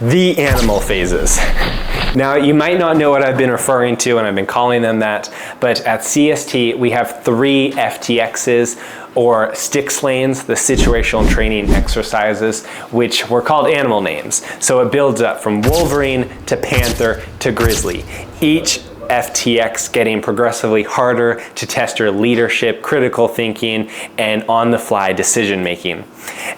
The animal phases. Now, you might not know what I've been referring to, and I've been calling them that, but at CST, we have 3 FTXs, or sticks lanes, the situational training exercises, which were called animal names. So it builds up from Wolverine to Panther to Grizzly. Each FTX getting progressively harder to test your leadership, critical thinking, and on-the-fly decision-making.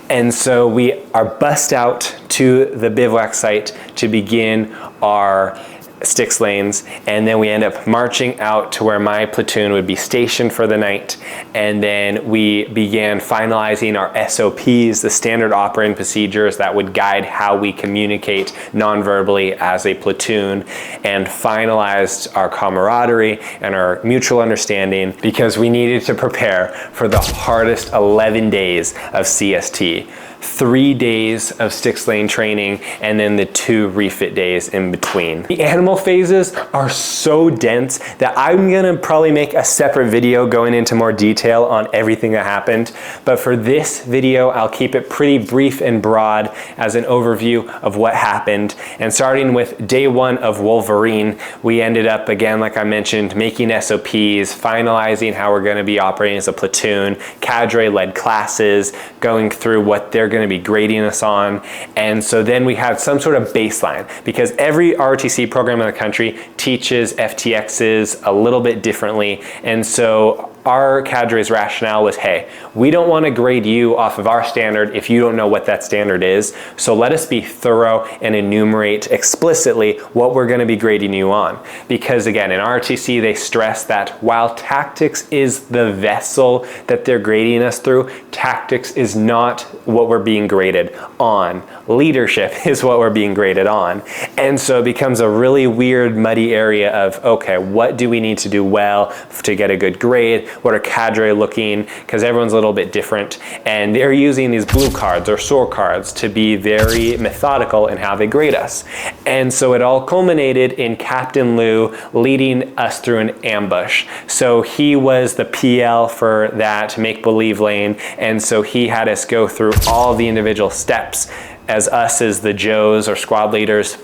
And so we are bussed out to the bivouac site to begin our sticks lanes, and then we end up marching out to where my platoon would be stationed for the night, and then we began finalizing our SOPs, the standard operating procedures that would guide how we communicate non-verbally as a platoon, and finalized our camaraderie and our mutual understanding, because we needed to prepare for the hardest 11 days of CST. 3 days of sticks lane training, and then the 2 refit days in between. The animal phases are so dense that I'm gonna probably make a separate video going into more detail on everything that happened. But for this video, I'll keep it pretty brief and broad as an overview of what happened. And starting with day 1 of Wolverine, we ended up, again, like I mentioned, making SOPs, finalizing how we're gonna be operating as a platoon, cadre-led classes, going through what they're going to be grading us on. And so then we had some sort of baseline, because every ROTC program in the country teaches FTXs a little bit differently. And so our cadre's rationale was, hey, we don't want to grade you off of our standard if you don't know what that standard is. So let us be thorough and enumerate explicitly what we're going to be grading you on. Because again, in ROTC, they stress that while tactics is the vessel that they're grading us through, tactics is not what we're being graded on. Leadership is what we're being graded on. And so it becomes a really weird, muddy area of, okay, what do we need to do well to get a good grade? What are cadre looking? Because everyone's a little bit different. And they're using these blue cards or SOAR cards to be very methodical in how they grade us. And so it all culminated in Captain Lou leading us through an ambush. So he was the PL for that make-believe lane. And so he had us go through all the individual steps as us as the Joes or squad leaders.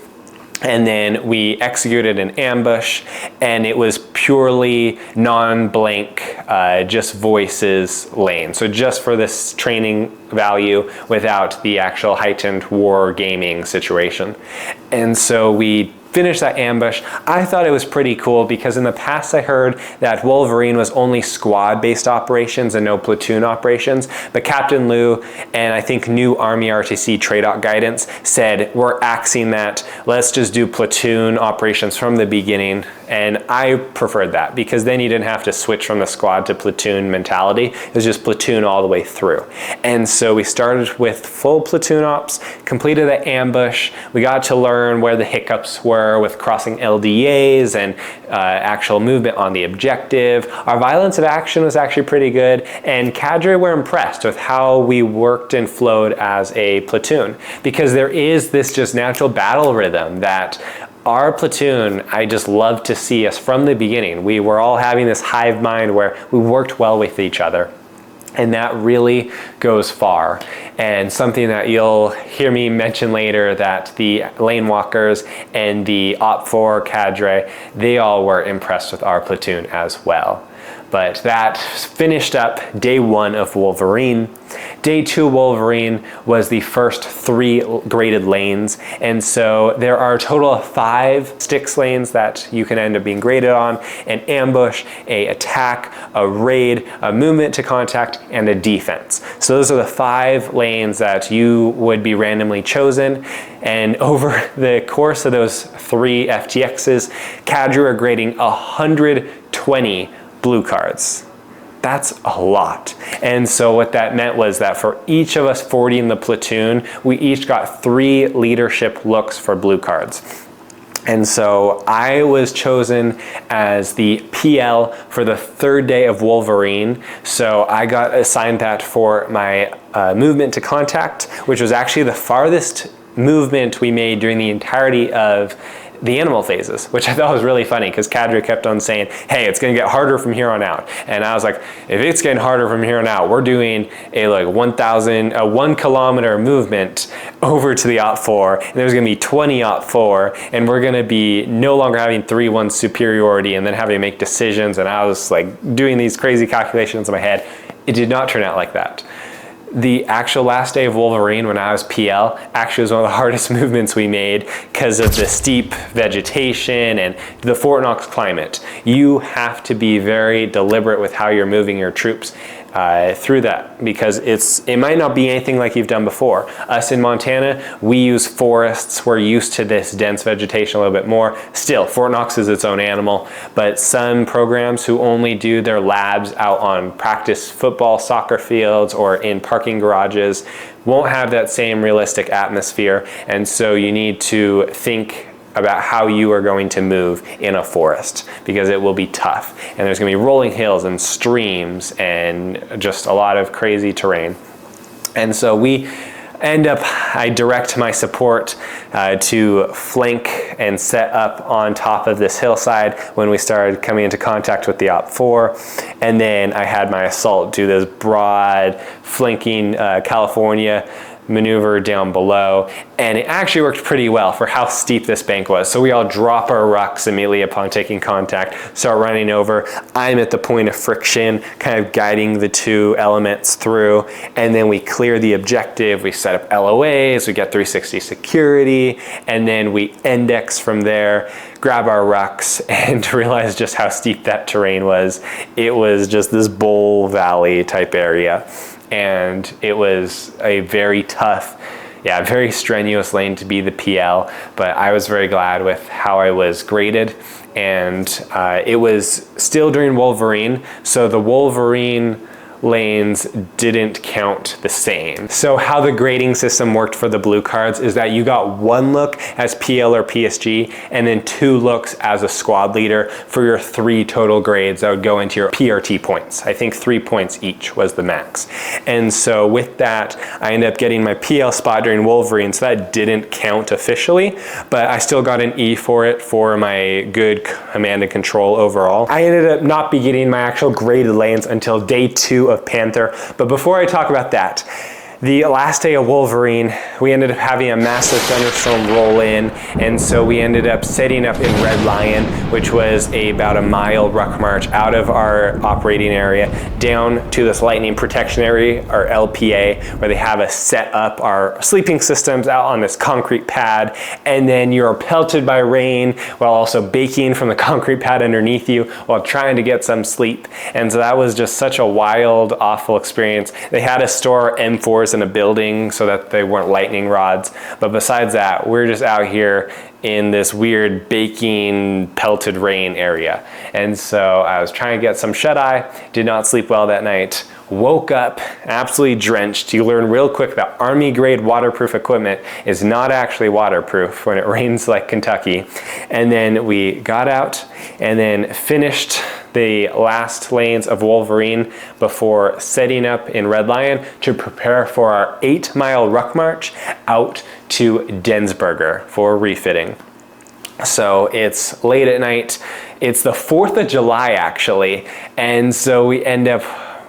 And then we executed an ambush, and it was purely non-blank, just voices lane. So just for this training value without the actual heightened war gaming situation. And so we finished that ambush. I thought it was pretty cool because in the past I heard that Wolverine was only squad-based operations and no platoon operations, but Captain Lou and I think new Army ROTC TRADOC guidance said we're axing that, let's just do platoon operations from the beginning. And I preferred that because then you didn't have to switch from the squad to platoon mentality. It was just platoon all the way through. And so we started with full platoon ops, completed the ambush. We got to learn where the hiccups were with crossing LDAs and actual movement on the objective. Our violence of action was actually pretty good, and cadre were impressed with how we worked and flowed as a platoon, because there is this just natural battle rhythm that our platoon, I just love to see us from the beginning. We were all having this hive mind where we worked well with each other. And that really goes far. And something that you'll hear me mention later, that the lane walkers and the Op4 cadre, they all were impressed with our platoon as well. But that finished up day 1 of Wolverine. Day 2 Wolverine was the first 3 graded lanes. And so there are a total of 5 sticks lanes that you can end up being graded on: an ambush, a attack, a raid, a movement to contact, and a defense. So those are the 5 lanes that you would be randomly chosen. And over the course of those 3 FTXs, cadre are grading 120 blue cards. That's a lot. And so what that meant was that for each of us 40 in the platoon, we each got 3 leadership looks for blue cards. And so I was chosen as the PL for the 3rd day of Wolverine. So I got assigned that for my movement to contact, which was actually the farthest movement we made during the entirety of the animal phases, which I thought was really funny because Cadre kept on saying, hey, it's going to get harder from here on out. And I was like, if it's getting harder from here on out, we're doing a like 1 kilometer movement over to the OPT4, and there's going to be 20 OPT4, and we're going to be no longer having 3-1 superiority and then having to make decisions. And I was like doing these crazy calculations in my head. It did not turn out like that. The actual last day of Wolverine, when I was PL, actually was one of the hardest movements we made because of the steep vegetation and the Fort Knox climate. You have to be very deliberate with how you're moving your troops through that, because it might not be anything like you've done before. Us in Montana, we use forests. We're used to this dense vegetation a little bit more. Still, Fort Knox is its own animal, but some programs who only do their labs out on practice football, soccer fields, or in parking garages won't have that same realistic atmosphere, and so you need to think about how you are going to move in a forest, because it will be tough. And there's going to be rolling hills and streams and just a lot of crazy terrain. And so I direct my support to flank and set up on top of this hillside when we started coming into contact with the OPT4. And then I had my assault do this broad flanking California maneuver down below, and it actually worked pretty well for how steep this bank was. So we all drop our rucks immediately upon taking contact, start running over. I'm at the point of friction, kind of guiding the two elements through, and then we clear the objective, we set up LOAs, we get 360 security, and then we index from there, grab our rucks, and realize just how steep that terrain was. It was just this bowl valley type area. And it was a very tough, very strenuous lane to be the PL, but I was very glad with how I was graded. And it was still during Wolverine, so the Wolverine lanes didn't count the same. So how the grading system worked for the blue cards is that you got 1 look as PL or PSG, and then 2 looks as a squad leader for your 3 total grades that would go into your PRT points. I think 3 points each was the max. And so with that, I ended up getting my PL spot during Wolverine, so that didn't count officially, but I still got an E for it for my good command and control overall. I ended up not be getting my actual graded lanes until day 2 of Panther. But before I talk about that, the last day of Wolverine, we ended up having a massive thunderstorm roll in, and so we ended up setting up in Red Lion, which was about a mile ruck march out of our operating area down to this lightning protection area, or LPA, where they have us set up our sleeping systems out on this concrete pad, and then you're pelted by rain while also baking from the concrete pad underneath you while trying to get some sleep. And so that was just such a wild, awful experience. They had us store M4s in a building so that they weren't lightning rods, but besides that, we're just out here in this weird baking pelted rain area. And so I was trying to get some shut-eye, did not sleep well that night, woke up absolutely drenched. You learn real quick that Army grade waterproof equipment is not actually waterproof when it rains like Kentucky. And then we got out and then finished the last lanes of Wolverine before setting up in Red Lion to prepare for our 8-mile ruck march out to Densberger for refitting. So it's late at night. It's the 4th of July actually, and so we end up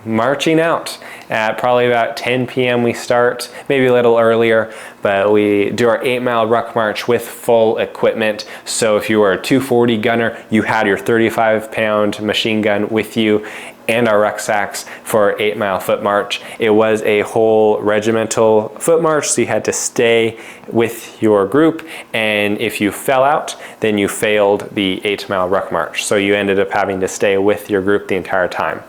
marching out at probably about 10 p.m. we start, maybe a little earlier, but we do our 8-mile ruck march with full equipment. So if you were a 240 gunner, you had your 35-pound machine gun with you and our rucksacks for our 8-mile foot march. It was a whole regimental foot march, so you had to stay with your group, and if you fell out, then you failed the 8-mile ruck march. So you ended up having to stay with your group the entire time.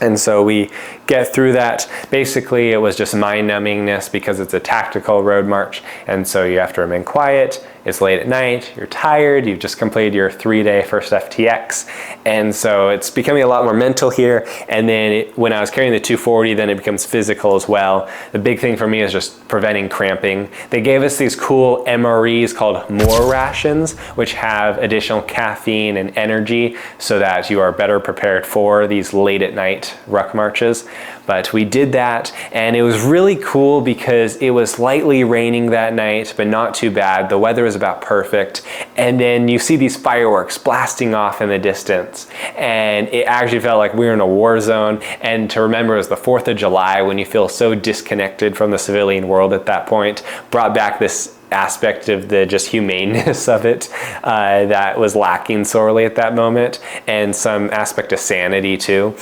And so we get through that. Basically, it was just mind-numbingness because it's a tactical road march, and so you have to remain quiet. It's late at night, you're tired, you've just completed your 3-day first FTX, and so it's becoming a lot more mental here. And then when I was carrying the 240, then it becomes physical as well. The big thing for me is just preventing cramping. They gave us these cool MREs called MORE rations, which have additional caffeine and energy so that you are better prepared for these late at night different ruck marches. But we did that, and it was really cool because it was lightly raining that night, but not too bad. The weather was about perfect. And then you see these fireworks blasting off in the distance. And it actually felt like we were in a war zone. And to remember, it was the 4th of July when you feel so disconnected from the civilian world at that point, brought back this aspect of the just humaneness of it that was lacking sorely at that moment, and some aspect of sanity too.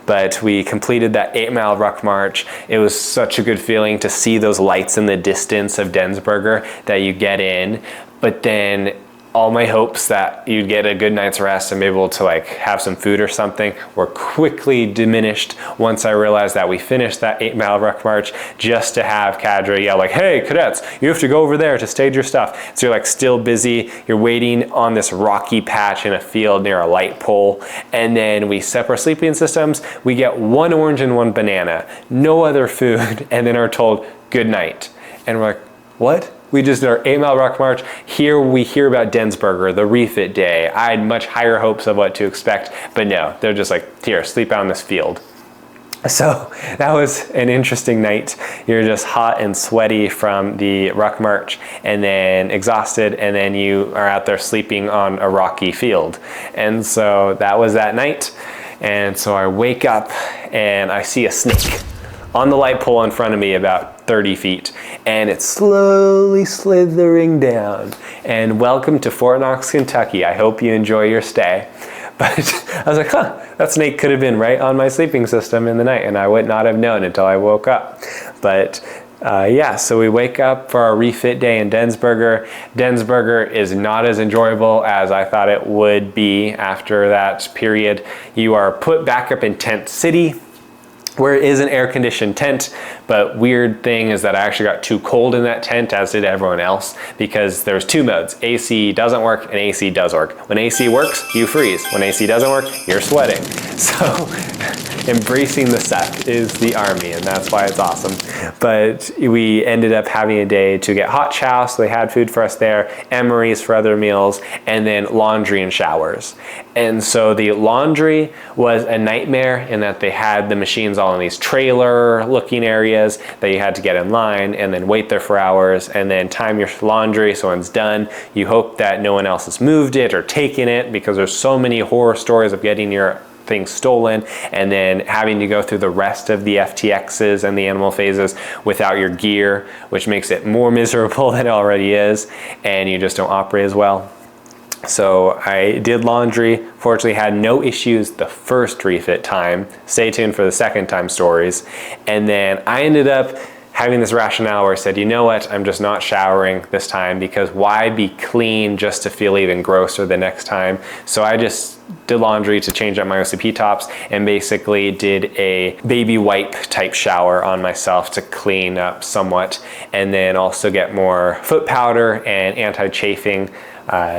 But we completed that 8-mile ruck march. It was such a good feeling to see those lights in the distance of Densberger that you get in, but then all my hopes that you'd get a good night's rest and be able to like have some food or something were quickly diminished once I realized that we finished that 8-mile ruck march just to have cadre yell like, "Hey cadets, you have to go over there to stage your stuff." So you're like still busy, you're waiting on this rocky patch in a field near a light pole, and then we set our sleeping systems. We get 1 orange and 1 banana, no other food, and then are told good night. And we're like, what? We just did our 8-mile ruck march. Here we hear about Densberger, the refit day. I had much higher hopes of what to expect, but no, they're just like, here, sleep out in this field. So that was an interesting night. You're just hot and sweaty from the ruck march, and then exhausted, and then you are out there sleeping on a rocky field. And so that was that night. And so I wake up and I see a snake on the light pole in front of me about 30 feet, and it's slowly slithering down. And welcome to Fort Knox, Kentucky. I hope you enjoy your stay. But I was like, that snake could have been right on my sleeping system in the night, and I would not have known until I woke up. But yeah, so we wake up for our refit day in Densberger. Densberger is not as enjoyable as I thought it would be after that period. You are put back up in Tent City, where it is an air-conditioned tent, but weird thing is that I actually got too cold in that tent, as did everyone else, because there's 2 modes. AC doesn't work and AC does work. When AC works, you freeze. When AC doesn't work, you're sweating. So embracing the Seth is the Army, and that's why it's awesome. But we ended up having a day to get hot chow, so they had food for us there, Emery's for other meals, and then laundry and showers. And so the laundry was a nightmare in that they had the machines all in these trailer looking areas that you had to get in line and then wait there for hours and then time your laundry so when it's done. You hope that no one else has moved it or taken it, because there's so many horror stories of getting your things stolen and then having to go through the rest of the FTXs and the animal phases without your gear, which makes it more miserable than it already is, and you just don't operate as well. So I did laundry, fortunately had no issues the first refit time. Stay tuned for the second time stories. And then I ended up having this rationale where I said, you know what, I'm just not showering this time, because why be clean just to feel even grosser the next time? So I just did laundry to change out my OCP tops and basically did a baby wipe type shower on myself to clean up somewhat, and then also get more foot powder and anti-chafing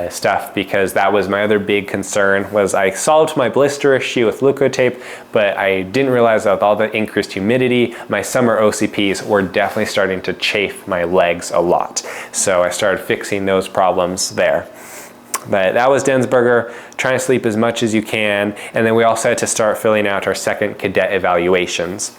stuff, because that was my other big concern. Was I solved my blister issue with Leukotape, but I didn't realize that with all the increased humidity, my summer OCPs were definitely starting to chafe my legs a lot. So I started fixing those problems there. But that was Densberger, trying to sleep as much as you can, and then we also had to start filling out our second cadet evaluations.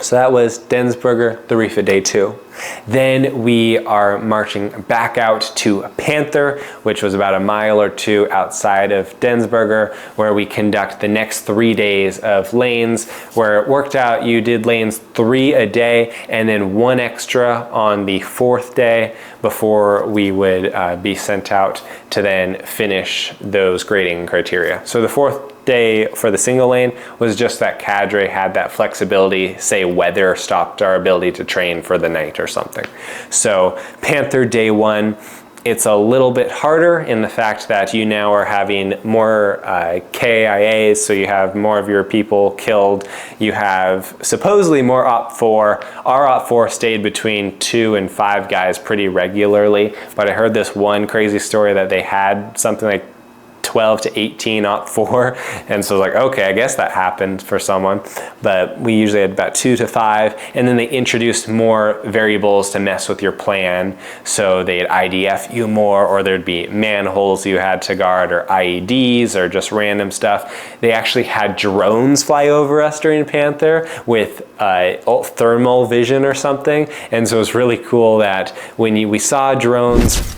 So that was Densberger, the refit day 2. Then we are marching back out to Panther, which was about a mile or 2 outside of Densberger, where we conduct the next 3 days of lanes, where it worked out you did lanes 3 a day and then 1 extra on the 4th day before we would be sent out to then finish those grading criteria. So the 4th day for the single lane was just that cadre had that flexibility, say weather stopped our ability to train for the night or something. So Panther day 1, it's a little bit harder in the fact that you now are having more KIAs, so you have more of your people killed. You have supposedly more OP4. Our OP4 stayed between 2 and 5 guys pretty regularly, but I heard this one crazy story that they had something like 12 to 18 OPT4. And so I was like, okay, I guess that happened for someone. But we usually had about 2 to 5. And then they introduced more variables to mess with your plan. So they'd IDF you more, or there'd be manholes you had to guard, or IEDs, or just random stuff. They actually had drones fly over us during Panther with thermal vision or something. And so it was really cool that when we saw drones,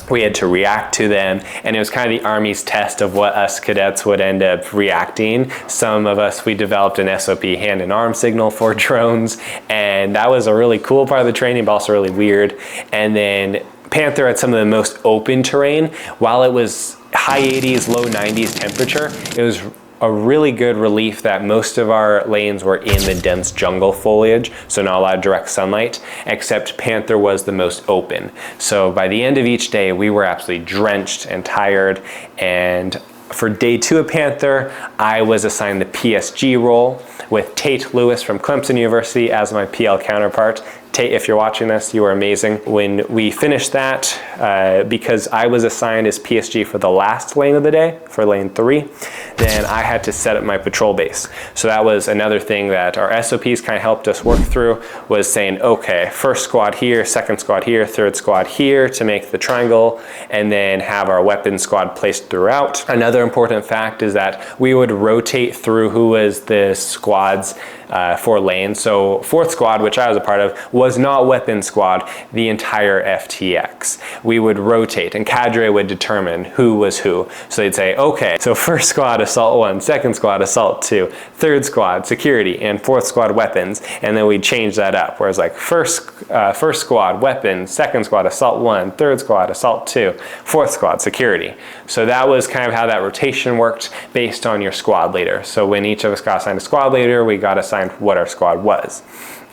we had to react to them, and it was kind of the Army's test of what us cadets would end up reacting. Some of us, we developed an SOP hand and arm signal for drones, and that was a really cool part of the training, but also really weird. And then Panther had some of the most open terrain. While it was high 80s, low 90s temperature, it was a really good relief that most of our lanes were in the dense jungle foliage, so not a lot of direct sunlight, except Panther was the most open. So by the end of each day, we were absolutely drenched and tired. And for day 2 of Panther, I was assigned the PSG role with Tate Lewis from Clemson University as my PL counterpart. Tate, if you're watching this, you are amazing. When we finished that, because I was assigned as PSG for the last lane of the day, for lane 3, then I had to set up my patrol base. So that was another thing that our SOPs kind of helped us work through, was saying, okay, first squad here, second squad here, third squad here to make the triangle, and then have our weapon squad placed throughout. Another important fact is that we would rotate through who was the squad's 4 lanes. So 4th squad, which I was a part of, was not weapon squad the entire FTX. We would rotate, and cadre would determine who was who. So they'd say, okay, so 1st squad assault 1, 2nd squad assault 2, 3rd squad security, and 4th squad weapons. And then we'd change that up, whereas like first squad weapons, 2nd squad assault 1, 3rd squad assault 2, 4th squad security. So that was kind of how that rotation worked based on your squad leader. So when each of us got assigned a squad leader, we got assigned what our squad was.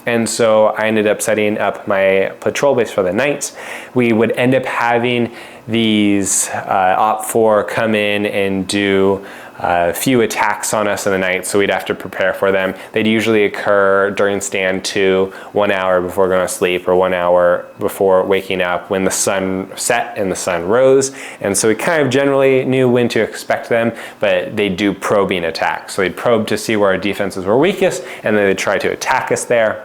And so I ended up setting up my patrol base for the night. We would end up having these OPT4 come in and do a few attacks on us in the night, so we'd have to prepare for them. They'd usually occur during stand 2, 1 hour before going to sleep, or 1 hour before waking up when the sun set and the sun rose. And so we kind of generally knew when to expect them, but they do probing attacks. So they'd probe to see where our defenses were weakest, and then they'd try to attack us there.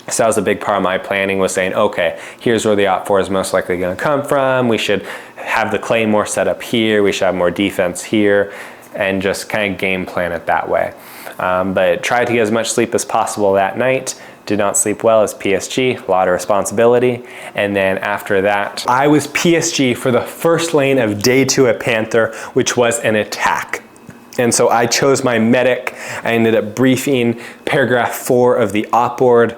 So that was a big part of my planning, was saying, okay, here's where the OPT4 is most likely going to come from. We should have the claymore set up here. We should have more defense here, and just kind of game plan it that way. But tried to get as much sleep as possible that night. Did not sleep well as PSG, a lot of responsibility. And then after that, I was PSG for the first lane of day 2 at Panther, which was an attack. And so I chose my medic. I ended up briefing paragraph 4 of the op board.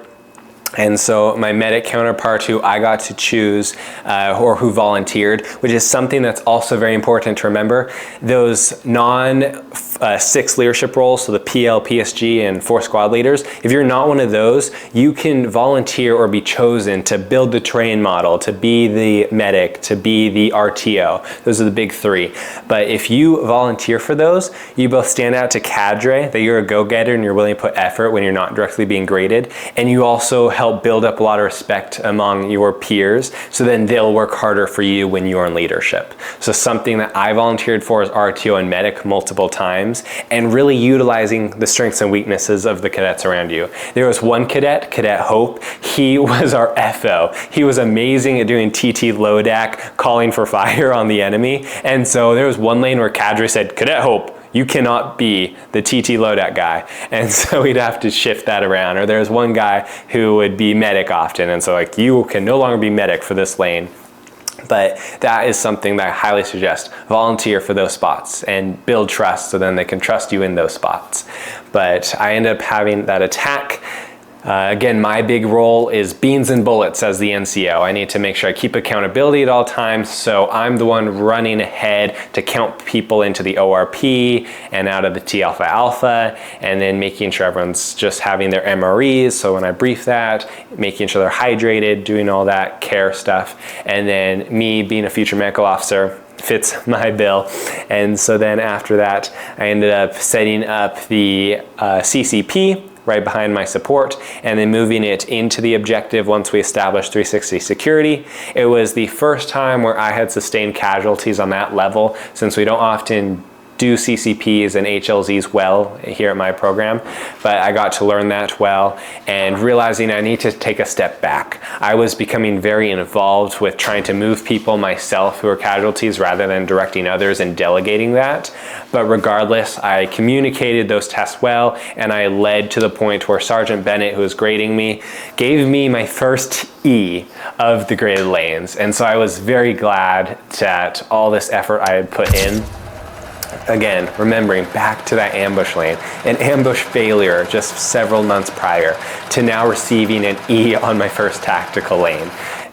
And so my medic counterpart, who I got to choose, or who volunteered, which is something that's also very important to remember, those non-6 leadership roles, so the PL, PSG, and 4 squad leaders, if you're not one of those, you can volunteer or be chosen to build the terrain model, to be the medic, to be the RTO. Those are the big 3. But if you volunteer for those, you both stand out to cadre, that you're a go-getter and you're willing to put effort when you're not directly being graded, and you also help build up a lot of respect among your peers, so then they'll work harder for you when you're in leadership. So something that I volunteered for is RTO and medic multiple times, and really utilizing the strengths and weaknesses of the cadets around you. There was one cadet, Cadet Hope. He was our FO. He was amazing at doing TT Lodac, calling for fire on the enemy. And so there was one lane where cadre said, Cadet Hope, you cannot be the TT Lodac guy. And so we'd have to shift that around. Or there's one guy who would be medic often. And so like, you can no longer be medic for this lane. But that is something that I highly suggest. Volunteer for those spots and build trust, so then they can trust you in those spots. But I ended up having that attack. Again, my big role is beans and bullets as the NCO. I need to make sure I keep accountability at all times, so I'm the one running ahead to count people into the ORP and out of the T Alpha Alpha, and then making sure everyone's just having their MREs, so when I brief that, making sure they're hydrated, doing all that care stuff, and then me being a future medical officer fits my bill. And so then after that, I ended up setting up the CCP, right behind my support, and then moving it into the objective once we established 360 security. It was the first time where I had sustained casualties on that level, since we don't often do CCPs and HLZs well here at my program, but I got to learn that well and realizing I need to take a step back. I was becoming very involved with trying to move people myself who were casualties rather than directing others and delegating that. But regardless, I communicated those tests well, and I led to the point where Sergeant Bennett, who was grading me, gave me my first E of the graded lanes. And so I was very glad that all this effort I had put in, again, remembering back to that ambush lane, an ambush failure just several months prior, to now receiving an E on my first tactical lane,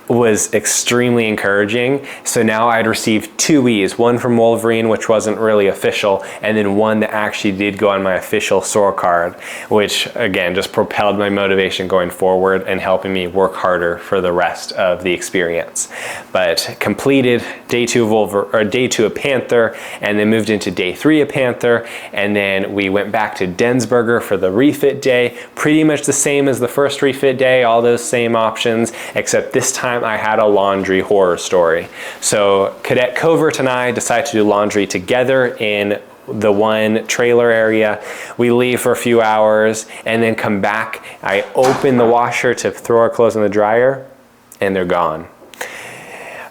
was extremely encouraging. So now I'd received 2 E's, one from Wolverine, which wasn't really official, and then one that actually did go on my official SOAR card, which again just propelled my motivation going forward and helping me work harder for the rest of the experience. But completed day 2 of Panther, and then moved into day 3 of Panther, and then we went back to Densberger for the refit day. Pretty much the same as the first refit day, all those same options, except this time I had a laundry horror story. So Cadet Covert and I decided to do laundry together in the one trailer area. We leave for a few hours and then come back. I open the washer to throw our clothes in the dryer, and they're gone.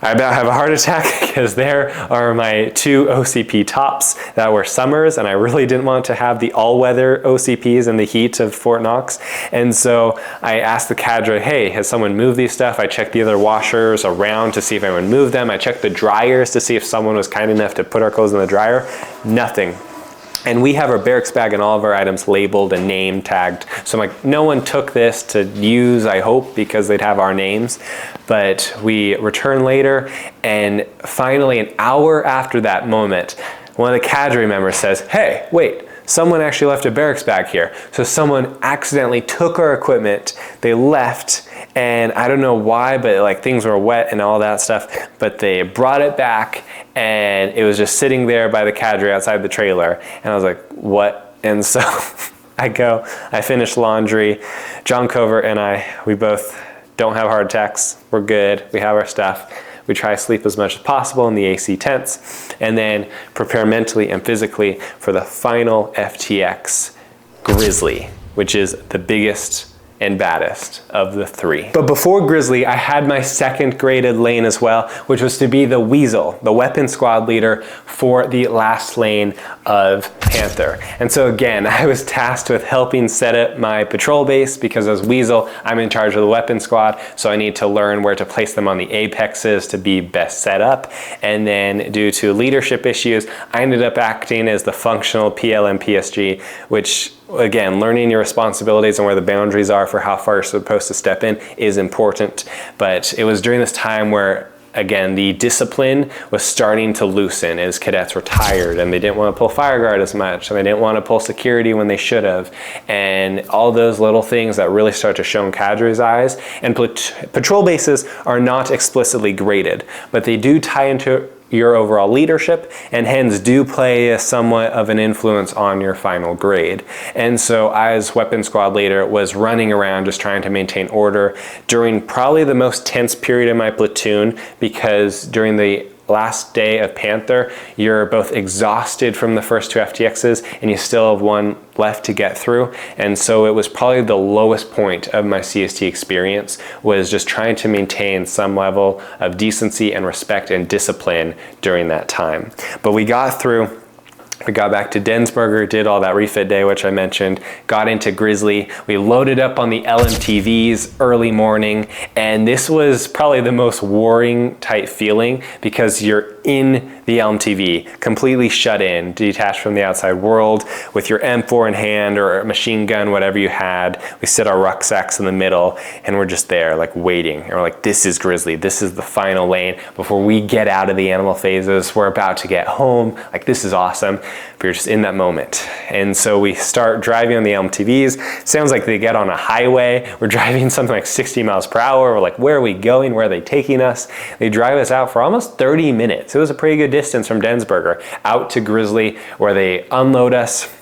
I about have a heart attack because there are my 2 OCP tops that were Summers, and I really didn't want to have the all-weather OCPs in the heat of Fort Knox. And so I asked the cadre, hey, has someone moved these stuff? I checked the other washers around to see if anyone moved them. I checked the dryers to see if someone was kind enough to put our clothes in the dryer. Nothing. And we have our barracks bag and all of our items labeled and name tagged. So I'm like, no one took this to use, I hope, because they'd have our names. But we return later, and finally an hour after that moment, one of the cadre members says, hey, wait, someone actually left a barracks bag here. So someone accidentally took our equipment, they left, and I don't know why, but like things were wet and all that stuff, but they brought it back and it was just sitting there by the cadre outside the trailer. And I was like, what? And so I finish laundry. John Covert and we both don't have heart attacks. We're good. We have our stuff. We try to sleep as much as possible in the AC tents, and then prepare mentally and physically for the final FTX, Grizzly, which is the biggest and baddest of the 3. But before Grizzly, I had my second graded lane as well, which was to be the Weasel, the weapon squad leader for the last lane of Panther. And so again, I was tasked with helping set up my patrol base, because as Weasel, I'm in charge of the weapon squad, so I need to learn where to place them on the apexes to be best set up. And then due to leadership issues, I ended up acting as the functional PLM PSG, which again, learning your responsibilities and where the boundaries are for how far you're supposed to step in is important. But it was during this time where, again, the discipline was starting to loosen as cadets were tired and they didn't want to pull fire guard as much, and they didn't want to pull security when they should have, and all those little things that really start to show in cadre's eyes. And patrol bases are not explicitly graded, but they do tie into your overall leadership, and hence do play somewhat of an influence on your final grade. And so as weapon squad leader, was running around just trying to maintain order during probably the most tense period in my platoon, because during the last day of Panther, you're both exhausted from the first 2 FTXs and you still have one left to get through. And so it was probably the lowest point of my CST experience, was just trying to maintain some level of decency and respect and discipline during that time. But we got through. We got back to Densberger, did all that refit day, which I mentioned, got into Grizzly. We loaded up on the LMTVs early morning, and this was probably the most warring type feeling, because you're in the LMTV, completely shut in, detached from the outside world, with your M4 in hand or a machine gun, whatever you had. We sit our rucksacks in the middle, and we're just there, like waiting. And we're like, this is Grizzly, this is the final lane before we get out of the animal phases. We're about to get home, like this is awesome. But you're just in that moment. And so we start driving on the LMTVs. Sounds like they get on a highway. We're driving something like 60 miles per hour. We're like, where are we going? Where are they taking us? They drive us out for almost 30 minutes. It was a pretty good distance from Densberger out to Grizzly, where they unload us.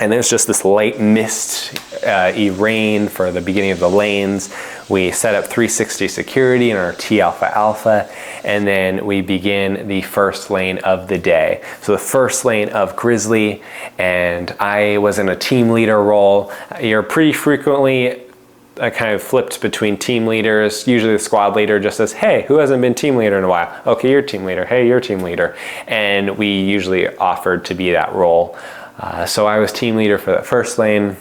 And then it's just this light mist rain for the beginning of the lanes. We set up 360 security in our T alpha alpha, and then we begin the first lane of the day. So the first lane of Grizzly, and I was in a team leader role. You're pretty frequently kind of flipped between team leaders. Usually the squad leader just says, hey, who hasn't been team leader in a while? Okay, you're team leader. Hey, you're team leader. And we usually offered to be that role. So I was team leader for that first lane.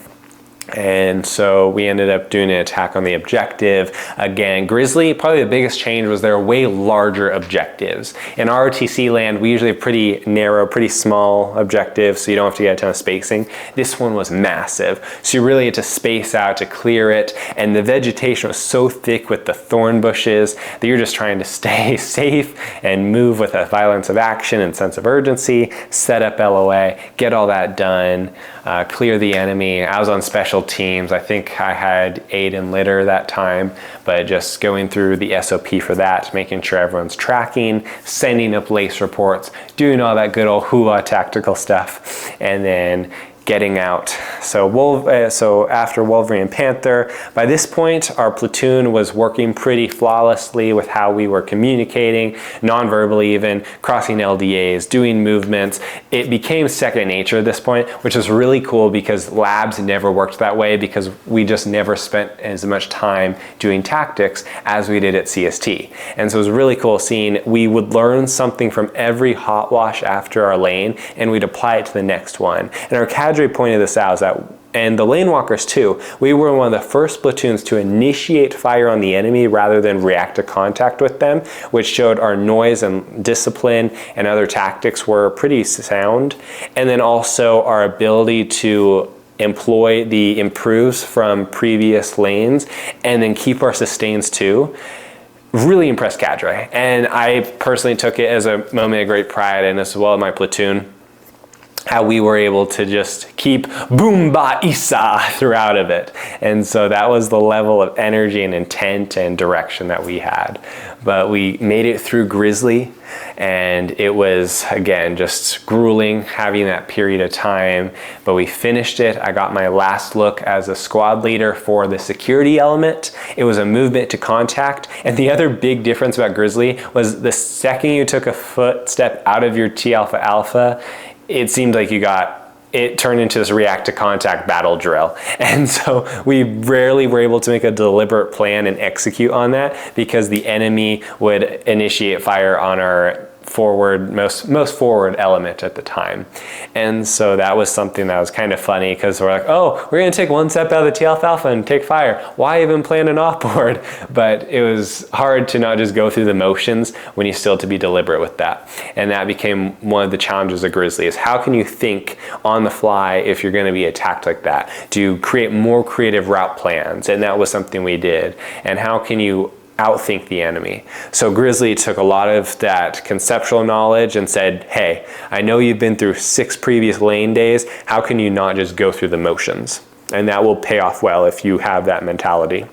And so we ended up doing an attack on the objective. Again, Grizzly, probably the biggest change was there are way larger objectives. In ROTC land, we usually have pretty narrow, pretty small objectives, so you don't have to get a ton of spacing. This one was massive. So you really had to space out to clear it, and the vegetation was so thick with the thorn bushes that you're just trying to stay safe and move with a violence of action and sense of urgency, set up LOA, get all that done, clear the enemy. I was on special teams. I think I had aid and litter that time, but just going through the SOP for that, making sure everyone's tracking, sending up lace reports, doing all that good old hula tactical stuff, and then getting out. So after Wolverine and Panther, by this point, our platoon was working pretty flawlessly with how we were communicating, non-verbally even, crossing LDAs, doing movements. It became second nature at this point, which is really cool because labs never worked that way because we just never spent as much time doing tactics as we did at CST. And so it was really cool seeing we would learn something from every hot wash after our lane and we'd apply it to the next one. And our cadre pointed this out, and the lane walkers too, we were one of the first platoons to initiate fire on the enemy rather than react to contact with them, which showed our noise and discipline and other tactics were pretty sound. And then also our ability to employ the improves from previous lanes and then keep our sustains too. Really impressed cadre. And I personally took it as a moment of great pride, and as well as my platoon, how we were able to just keep boom ba isa throughout of it. And so that was the level of energy and intent and direction that we had. But we made it through Grizzly, and it was, again, just grueling having that period of time, but we finished it. I got my last look as a squad leader for the security element. It was a movement to contact, and the other big difference about Grizzly was the second you took a footstep out of your T alpha alpha, it seemed like it turned into this react to contact battle drill. And so we rarely were able to make a deliberate plan and execute on that because the enemy would initiate fire on our most forward element at the time. And so that was something that was kind of funny because we're like, oh, we're gonna take one step out of the T alpha alpha and take fire. Why even plan an offboard? But it was hard to not just go through the motions when you still have to be deliberate with that. And that became one of the challenges of Grizzly is how can you think on the fly if you're gonna be attacked like that? Do you create more creative route plans? And that was something we did. And how can you outthink the enemy? So Grizzly took a lot of that conceptual knowledge and said, hey, I know you've been through 6 previous lane days, how can you not just go through the motions? And that will pay off well if you have that mentality.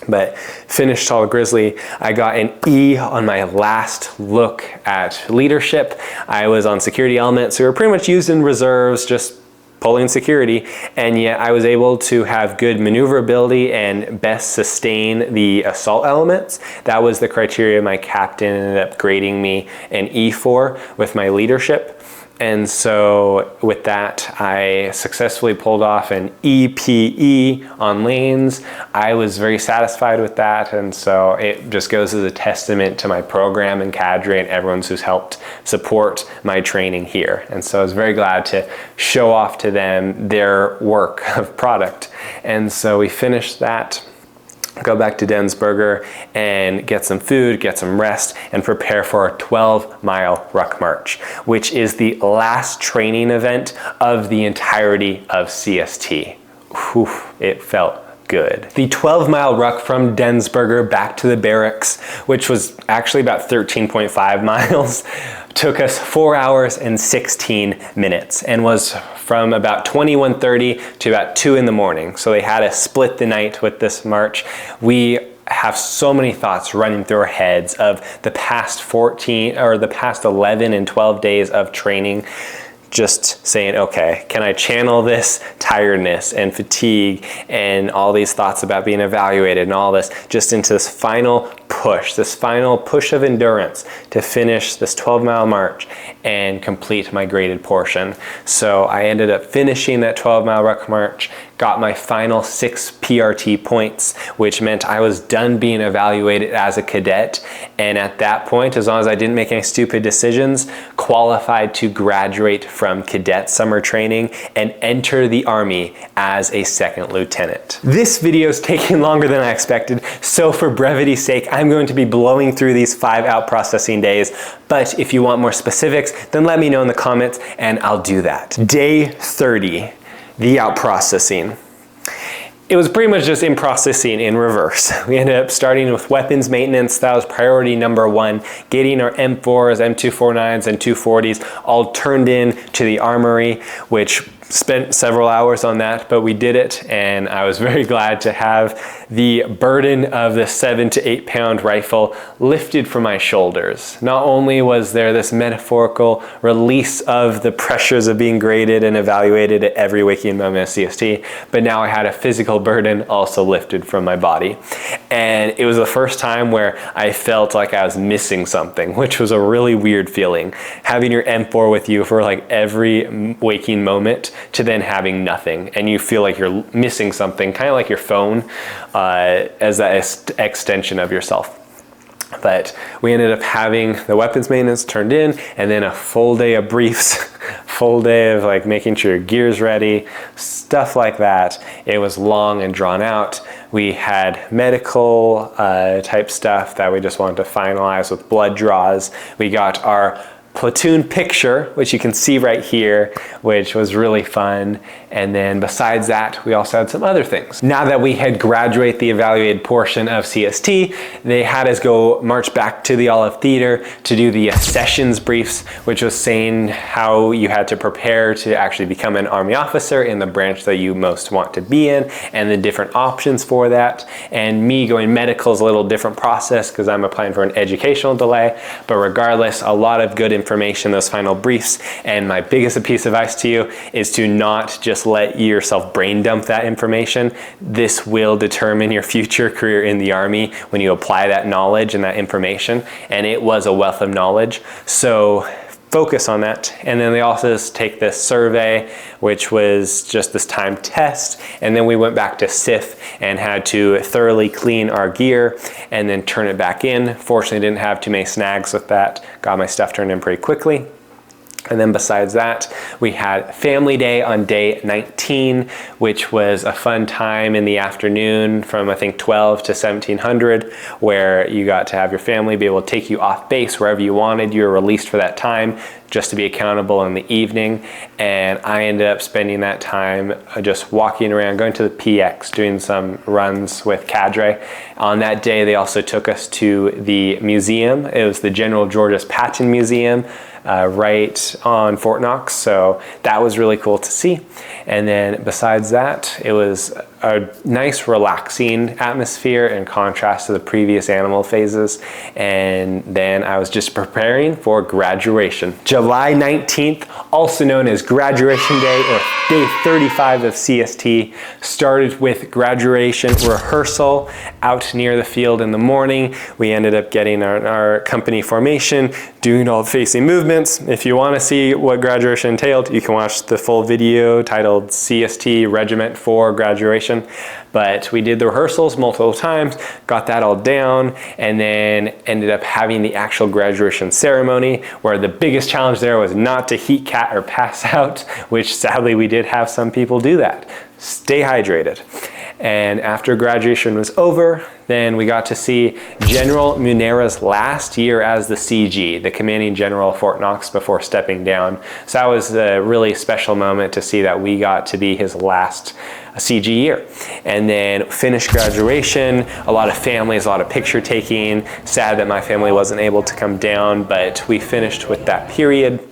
But finished all Grizzly, I got an E on my last look at leadership. I was on security elements, so we were pretty much used in reserves, just pulling security, and yet I was able to have good maneuverability and best sustain the assault elements. That was the criteria my captain ended up grading me an E for with my leadership. And so with that, I successfully pulled off an EPE on lanes. I was very satisfied with that. And so it just goes as a testament to my program and cadre and everyone who's helped support my training here. And so I was very glad to show off to them their work of product. And so we finished that, go back to Densberger and get some food, get some rest, and prepare for our 12-mile Ruck March, which is the last training event of the entirety of CST. Whew, it felt good. The 12-mile ruck from Densberger back to the barracks, which was actually about 13.5 miles, took us 4 hours and 16 minutes and was from about 21:30 to about 2 in the morning. So they had us split the night with this march. We have so many thoughts running through our heads of the past 11 and 12 days of training. just saying, okay, can I channel this tiredness and fatigue and all these thoughts about being evaluated and all this just into this final push of endurance to finish this 12-mile march and complete my graded portion. So I ended up finishing that 12-mile Ruck March, got my final 6 PRT points, which meant I was done being evaluated as a cadet. And at that point, as long as I didn't make any stupid decisions, qualified to graduate from Cadet Summer Training and enter the Army as a second lieutenant. This video is taking longer than I expected, so for brevity's sake, I'm going to be blowing through these 5 outprocessing days, but if you want more specifics, then let me know in the comments and I'll do that. Day 30, the outprocessing. It was pretty much just in processing in reverse. We ended up starting with weapons maintenance. That was priority number 1, getting our M4s, M249s, and 240s all turned in to the armory, which spent several hours on that, but we did it, and I was very glad to have the burden of the 7 to 8 pound rifle lifted from my shoulders. Not only was there this metaphorical release of the pressures of being graded and evaluated at every waking moment of CST, but now I had a physical burden also lifted from my body. And it was the first time where I felt like I was missing something, which was a really weird feeling. Having your M4 with you for like every waking moment to then having nothing, and you feel like you're missing something, kind of like your phone as that extension of yourself. But we ended up having the weapons maintenance turned in, and then a full day of briefs, full day of like making sure your gear's ready, stuff like that. It was long and drawn out. We had medical type stuff that we just wanted to finalize with blood draws. We got our platoon picture, which you can see right here, which was really fun. And then besides that, we also had some other things. Now that we had graduated the evaluated portion of CST, they had us go march back to the Olive Theater to do the sessions briefs, which was saying how you had to prepare to actually become an Army officer in the branch that you most want to be in, and the different options for that. And me going medical is a little different process because I'm applying for an educational delay, but regardless, a lot of good information, those final briefs. And my biggest piece of advice to you is to not just let yourself brain dump that information. This will determine your future career in the Army when you apply that knowledge and that information. And it was a wealth of knowledge. So focus on that. And then they also take this survey, which was just this time test. And then we went back to SIF and had to thoroughly clean our gear and then turn it back in. Fortunately, didn't have too many snags with that. Got my stuff turned in pretty quickly. And then besides that, we had family day on day 19, which was a fun time in the afternoon from I think 12 to 1700, where you got to have your family be able to take you off base wherever you wanted. You were released for that time just to be accountable in the evening. And I ended up spending that time just walking around, going to the PX, doing some runs with cadre. On that day, they also took us to the museum. It was the General Georges Patton Museum, right on Fort Knox, so that was really cool to see. And then besides that, it was a nice relaxing atmosphere in contrast to the previous animal phases. And then I was just preparing for graduation. July 19th, also known as graduation day or day 35 of CST, started with graduation rehearsal out near the field in the morning. We ended up getting our company formation, doing all the facing movements. If you want to see what graduation entailed, you can watch the full video titled CST Regiment for Graduation. But we did the rehearsals multiple times, got that all down, and then ended up having the actual graduation ceremony, where the biggest challenge there was not to heat cat or pass out, which sadly we did have some people do that. Stay hydrated. And after graduation was over, then we got to see General Munera's last year as the CG, the commanding general of Fort Knox, before stepping down. So that was a really special moment to see that we got to be his last CG year. And then finished graduation, a lot of families, a lot of picture taking. Sad that my family wasn't able to come down, but we finished with that period.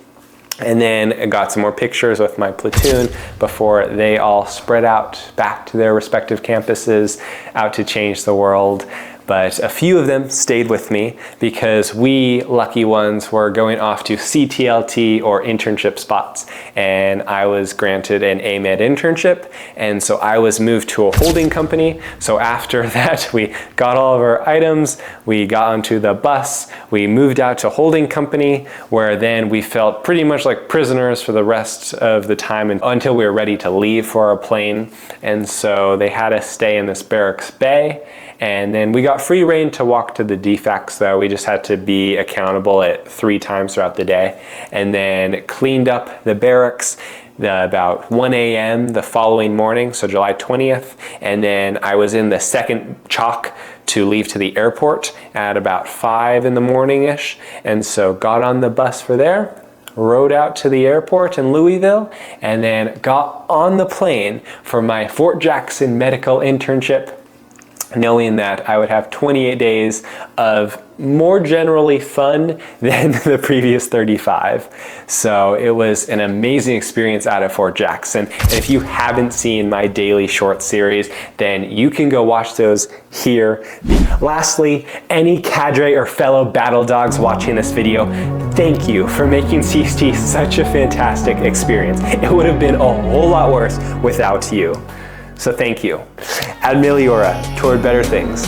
And then I got some more pictures with my platoon before they all spread out back to their respective campuses, out to change the world. but a few of them stayed with me because we lucky ones were going off to CTLT or internship spots, and I was granted an AMED internship, and so I was moved to a holding company. So after that, we got all of our items, we got onto the bus, we moved out to holding company, where then we felt pretty much like prisoners for the rest of the time until we were ready to leave for our plane. And so they had us stay in this barracks bay, and then we got free reign to walk to the defects, though. We just had to be accountable at 3 times throughout the day, and then cleaned up the barracks about 1 a.m. the following morning, so July 20th, and then I was in the second chalk to leave to the airport at about 5 in the morning-ish, and so got on the bus for there, rode out to the airport in Louisville, and then got on the plane for my Fort Jackson medical internship, knowing that I would have 28 days of more generally fun than the previous 35. So it was an amazing experience out of Fort Jackson. And if you haven't seen my daily short series, then you can go watch those here. Lastly, any cadre or fellow battle dogs watching this video, thank you for making CST such a fantastic experience. It would have been a whole lot worse without you. So thank you. Ad Meliora, toward better things.